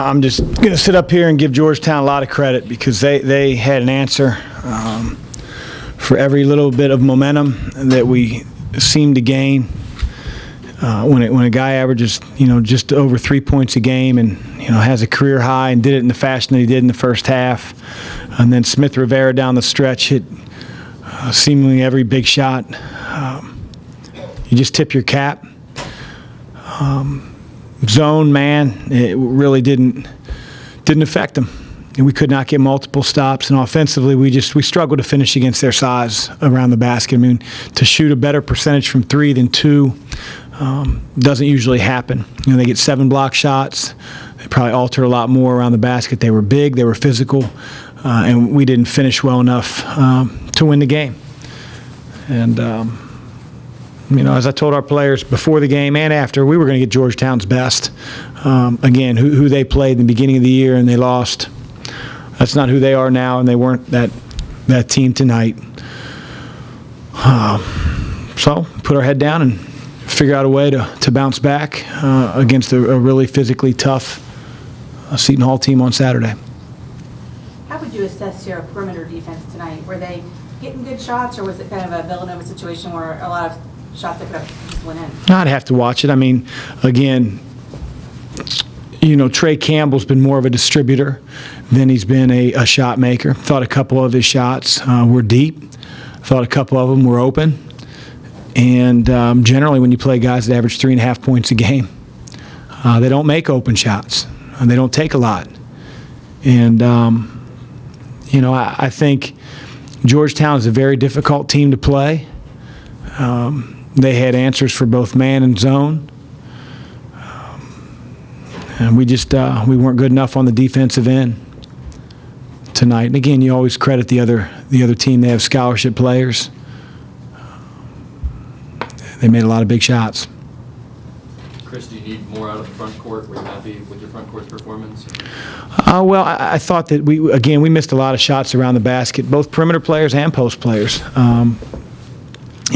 I'm just going to sit up here and give Georgetown a lot of credit because they had an answer for every little bit of momentum that we seemed to gain. When a guy averages, just over 3 points a game and, has a career high and did it in the fashion that he did in the first half, and then Smith Rivera down the stretch hit seemingly every big shot, you just tip your cap. Zone, man, it really didn't affect them. And we could not get multiple stops, and offensively we struggled to finish against their size around the basket. I mean, to shoot a better percentage from three than two doesn't usually happen. They get 7 block shots. They probably altered a lot more around the basket. They were big, they were physical, and we didn't finish well enough to win the game. And as I told our players before the game and after, we were going to get Georgetown's best. Again, who they played in the beginning of the year and they lost. That's not who they are now, and they weren't that team tonight. So put our head down and figure out a way to bounce back against a really physically tough Seton Hall team on Saturday. How would you assess your perimeter defense tonight? Were they getting good shots, or was it kind of a Villanova situation where a lot of shots that could have just went in? I'd have to watch it. I mean, again, Trey Campbell's been more of a distributor than he's been a shot maker. Thought a couple of his shots were deep. Thought a couple of them were open. And generally when you play guys that average 3.5 points a game, they don't make open shots. They don't take a lot. And, I think Georgetown is a very difficult team to play. They had answers for both man and zone. And we weren't good enough on the defensive end tonight. And again, you always credit the other team. They have scholarship players. They made a lot of big shots. Chris, do you need more out of the front court? Were you happy with your front court's performance? Well, I thought that we missed a lot of shots around the basket, both perimeter players and post players.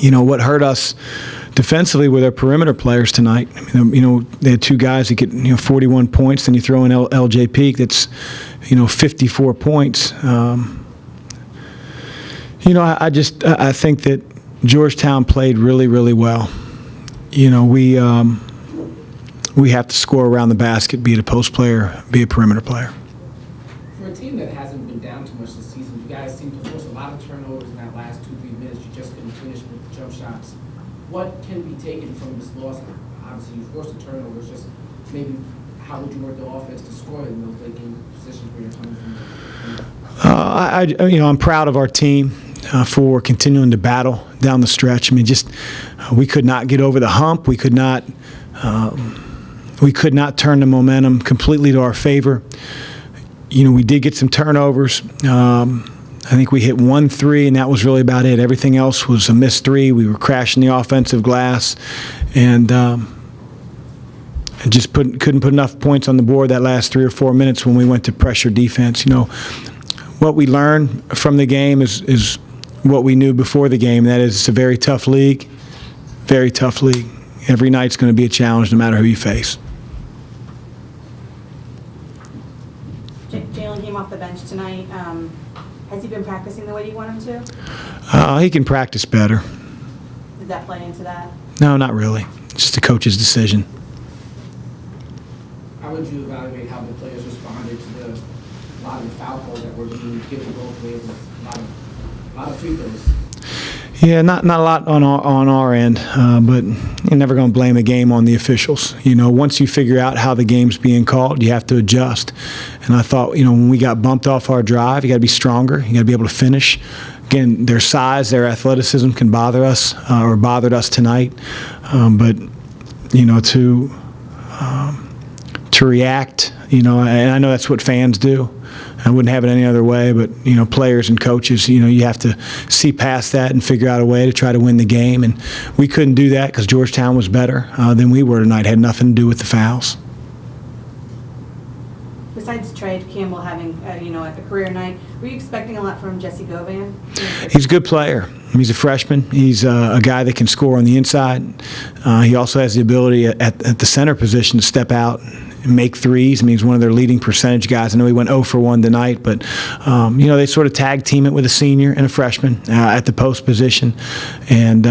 What hurt us defensively with our perimeter players tonight. I mean, they had 2 guys that get 41 points. Then you throw in LJ Peak, that's 54 points. I think that Georgetown played really, really well. We have to score around the basket, be it a post player, be a perimeter player. For a team that hasn't been down too much this season, you guys seem to force a lot of turnovers in that last 2-3 minutes. You just couldn't finish with the jump shots. What can be taken from this loss? Obviously, you forced the turnovers. Just maybe how would you work the offense to score in those late game positions where you're coming from? I'm proud of our team for continuing to battle down the stretch. I mean, we could not get over the hump. We could not turn the momentum completely to our favor. We did get some turnovers. I think we hit 1 3, and that was really about it. Everything else was a missed 3. We were crashing the offensive glass, and just couldn't put enough points on the board that last 3 or 4 minutes when we went to pressure defense. What we learned from the game is what we knew before the game. That is, it's a very tough league, very tough league. Every night's going to be a challenge no matter who you face. Jalen came off the bench tonight. Has he been practicing the way you want him to? He can practice better. Did that play into that? No, not really. It's just a coach's decision. How would you evaluate how the players responded to a lot of the foul calls that were being given both ways? A lot of free throws. Yeah, not a lot on our end, but you're never going to blame the game on the officials. Once you figure out how the game's being called, you have to adjust. And I thought, when we got bumped off our drive, you got to be stronger. You got to be able to finish. Again, their size, their athleticism can bother us, or bothered us tonight. But to react, and I know that's what fans do. I wouldn't have it any other way, but players and coaches, you have to see past that and figure out a way to try to win the game. And we couldn't do that because Georgetown was better than we were tonight. It had nothing to do with the fouls. Besides Trey Campbell having a career night, were you expecting a lot from Jesse Govan? He's a good player. He's a freshman. He's a guy that can score on the inside. He also has the ability at the center position to step out make threes. I mean, he's one of their leading percentage guys. I know he went 0 for 1 tonight, but, they sort of tag team it with a senior and a freshman at the post position. And,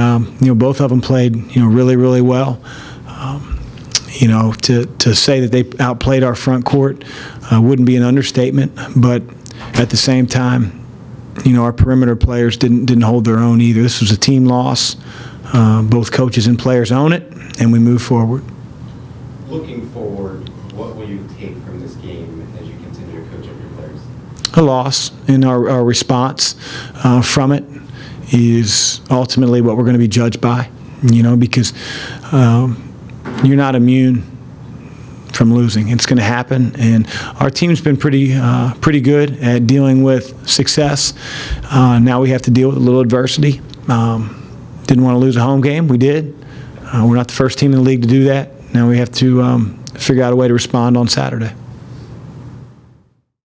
both of them played, really, really well. To say that they outplayed our front court wouldn't be an understatement, but at the same time, our perimeter players didn't hold their own either. This was a team loss. Both coaches and players own it, and we move forward. Looking forward, what will you take from this game as you continue to coach up your players? A loss, and our response from it is ultimately what we're going to be judged by, because you're not immune from losing. It's going to happen, and our team's been pretty good at dealing with success. Now we have to deal with a little adversity. Didn't want to lose a home game. We did. We're not the first team in the league to do that. Now we have to figure out a way to respond on Saturday.